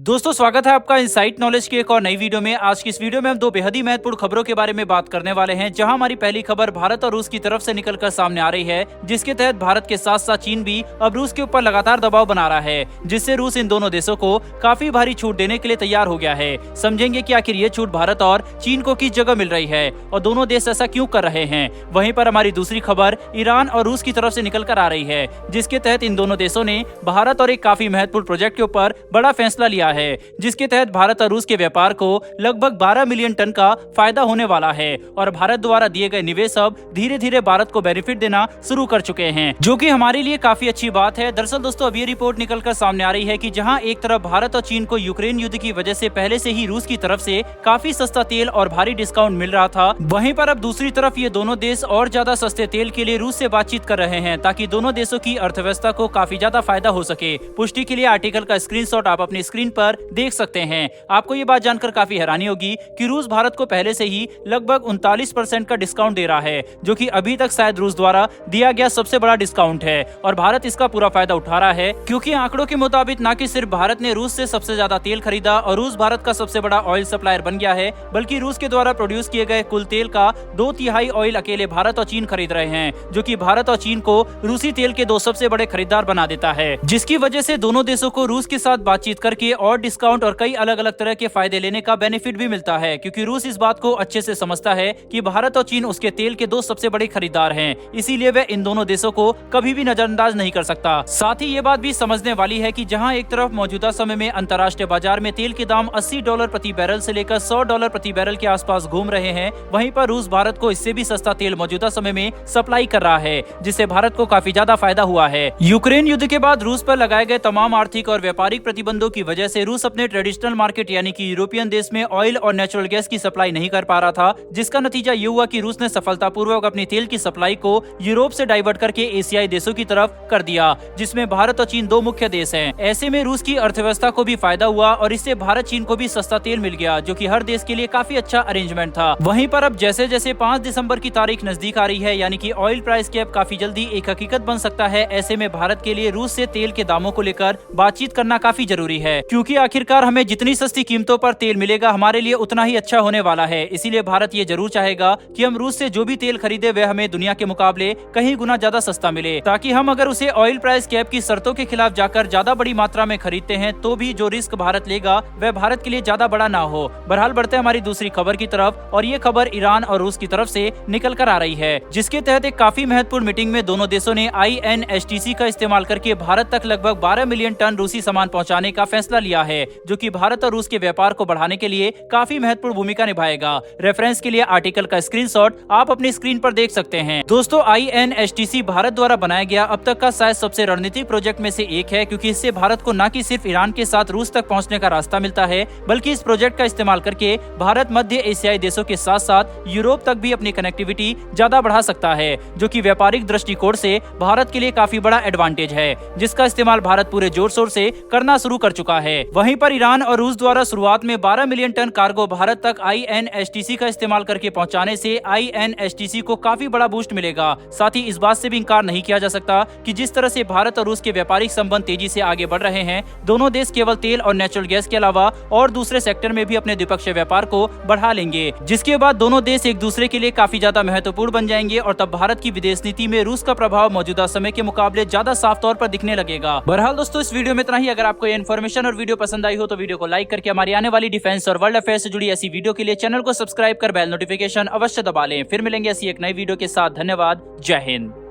दोस्तों स्वागत है आपका इनसाइट नॉलेज की एक और नई वीडियो में। आज की इस वीडियो में हम दो बेहद ही महत्वपूर्ण खबरों के बारे में बात करने वाले हैं, जहां हमारी पहली खबर भारत और रूस की तरफ से निकलकर सामने आ रही है, जिसके तहत भारत के साथ साथ चीन भी अब रूस के ऊपर लगातार दबाव बना रहा है, जिससे रूस इन दोनों देशों को काफी भारी छूट देने के लिए तैयार हो गया है। समझेंगे कि आखिर ये छूट भारत और चीन को किस जगह मिल रही है और दोनों देश ऐसा क्यों कर रहे हैं। वहीं पर हमारी दूसरी खबर ईरान और रूस की तरफ से निकल कर आ रही है, जिसके तहत इन दोनों देशों ने भारत और एक काफी महत्वपूर्ण प्रोजेक्ट के ऊपर बड़ा फैसला लिया है, जिसके तहत भारत और रूस के व्यापार को लगभग 12 मिलियन टन का फायदा होने वाला है और भारत द्वारा दिए गए निवेश अब धीरे धीरे भारत को बेनिफिट देना शुरू कर चुके हैं, जो कि हमारे लिए काफी अच्छी बात है। दरअसल दोस्तों अब ये रिपोर्ट निकलकर सामने आ रही है कि जहां एक तरफ भारत और चीन को यूक्रेन युद्ध की वजह से पहले से ही रूस की तरफ से काफी सस्ता तेल और भारी डिस्काउंट मिल रहा था, वहीं पर अब दूसरी तरफ ये दोनों देश और ज्यादा सस्ते तेल के लिए रूस से बातचीत कर रहे हैं, ताकि दोनों देशों की अर्थव्यवस्था को काफी ज्यादा फायदा हो सके। पुष्टि के लिए आर्टिकल का स्क्रीनशॉट आप अपनी स्क्रीन पर देख सकते हैं। आपको ये बात जानकर काफी हैरानी होगी कि रूस भारत को पहले से ही लगभग 39% का डिस्काउंट दे रहा है, जो कि अभी तक शायद रूस द्वारा दिया गया सबसे बड़ा डिस्काउंट है और भारत इसका पूरा फायदा उठा रहा है, क्योंकि आंकड़ों के मुताबिक न कि सिर्फ भारत ने रूस से सबसे ज्यादा तेल खरीदा और रूस भारत का सबसे बड़ा ऑयल सप्लायर बन गया है, बल्कि रूस के द्वारा प्रोड्यूस किए गए कुल तेल का 2/3 ऑयल अकेले भारत और चीन खरीद रहे हैं, जो कि भारत और चीन को रूसी तेल के दो सबसे बड़े खरीदार बना देता है, जिसकी वजह से दोनों देशों को रूस के साथ बातचीत करके और डिस्काउंट और कई अलग अलग तरह के फायदे लेने का बेनिफिट भी मिलता है, क्योंकि रूस इस बात को अच्छे से समझता है कि भारत और चीन उसके तेल के दो सबसे बड़े खरीदार हैं, इसीलिए वह इन दोनों देशों को कभी भी नजरअंदाज नहीं कर सकता। साथ ही ये बात भी समझने वाली है कि जहां एक तरफ मौजूदा समय में अंतर्राष्ट्रीय बाजार में तेल के दाम $80 प्रति बैरल से लेकर $100 प्रति बैरल के आसपास घूम रहे हैं, वहीं पर रूस भारत को इससे भी सस्ता तेल मौजूदा समय में सप्लाई कर रहा है, जिससे भारत को काफी ज्यादा फायदा हुआ है। यूक्रेन युद्ध के बाद रूस पर लगाए गए तमाम आर्थिक और व्यापारिक प्रतिबंधों की वजह से रूस अपने ट्रेडिशनल मार्केट यानी कि यूरोपियन देश में ऑयल और नेचुरल गैस की सप्लाई नहीं कर पा रहा था, जिसका नतीजा ये हुआ कि रूस ने सफलतापूर्वक अपनी तेल की सप्लाई को यूरोप से डाइवर्ट करके एशियाई देशों की तरफ कर दिया, जिसमें भारत और चीन दो मुख्य देश हैं। ऐसे में रूस की अर्थव्यवस्था को भी फायदा हुआ और इससे भारत चीन को भी सस्ता तेल मिल गया, जो कि हर देश के लिए काफी अच्छा अरेंजमेंट था। वहीं पर अब जैसे जैसे 5 दिसंबर की तारीख नजदीक आ रही है, यानी कि ऑयल प्राइस कैप काफी जल्दी एक हकीकत बन सकता है, ऐसे में भारत के लिए रूस से तेल के दामों को लेकर बातचीत करना काफी जरूरी है, क्योंकि आखिरकार हमें जितनी सस्ती कीमतों पर तेल मिलेगा हमारे लिए उतना ही अच्छा होने वाला है। इसीलिए भारत ये जरूर चाहेगा कि हम रूस से जो भी तेल खरीदे वह हमें दुनिया के मुकाबले कहीं गुना ज्यादा सस्ता मिले, ताकि हम अगर उसे ऑयल प्राइस कैप की शर्तों के खिलाफ जाकर ज्यादा बड़ी मात्रा में खरीदते हैं तो भी जो रिस्क भारत लेगा वह भारत के लिए ज्यादा बड़ा ना हो। बहरहाल बढ़ते हमारी दूसरी खबर की तरफ, और ये खबर ईरान और रूस की तरफ से निकल कर आ रही है, जिसके तहत एक काफी महत्वपूर्ण मीटिंग में दोनों देशों ने INSTC का इस्तेमाल करके भारत तक लगभग 12 मिलियन टन रूसी सामान पहुँचाने का फैसला लिया है, जो की भारत और रूस के व्यापार को बढ़ाने के लिए काफी महत्वपूर्ण भूमिका निभाएगा। रेफरेंस के लिए आर्टिकल का स्क्रीनशॉट आप अपनी स्क्रीन पर देख सकते हैं। दोस्तों INSTC भारत द्वारा बनाया गया अब तक का शायद सबसे रणनीतिक प्रोजेक्ट में से एक है, क्योंकि इससे भारत को न कि सिर्फ ईरान के साथ रूस तक पहुंचने का रास्ता मिलता है, बल्कि इस प्रोजेक्ट का इस्तेमाल करके भारत मध्य एशियाई देशों के साथ साथ यूरोप तक भी अपनी कनेक्टिविटी ज्यादा बढ़ा सकता है, जो कि व्यापारिक दृष्टिकोण से भारत के लिए काफी बड़ा एडवांटेज है, जिसका इस्तेमाल भारत पूरे जोर शोर से करना शुरू कर चुका है। वहीं पर ईरान और रूस द्वारा शुरुआत में 12 मिलियन टन कार्गो भारत तक INSTC का इस्तेमाल करके पहुंचाने से INSTC को काफी बड़ा बूस्ट मिलेगा। साथ ही इस बात से भी इंकार नहीं किया जा सकता कि जिस तरह से भारत और रूस के व्यापारिक संबंध तेजी से आगे बढ़ रहे हैं, दोनों देश केवल तेल और नेचुरल गैस के अलावा और दूसरे सेक्टर में भी अपने द्विपक्षीय व्यापार को बढ़ा लेंगे, जिसके बाद दोनों देश एक दूसरे के लिए काफी ज्यादा महत्वपूर्ण बन जाएंगे और तब भारत की विदेश नीति में रूस का प्रभाव मौजूदा समय के मुकाबले ज्यादा साफ तौर पर दिखने लगेगा। बहरहाल दोस्तों इस वीडियो में इतना ही। अगर आपको ये इन्फॉर्मेशन और वीडियो पसंद आई हो तो वीडियो को लाइक करके हमारी आने वाली डिफेंस और वर्ल्ड अफेयर से जुड़ी ऐसी वीडियो के लिए चैनल को सब्सक्राइब कर बेल नोटिफिकेशन अवश्य दबा लें। फिर मिलेंगे ऐसी एक नई वीडियो के साथ। धन्यवाद। जय हिंद।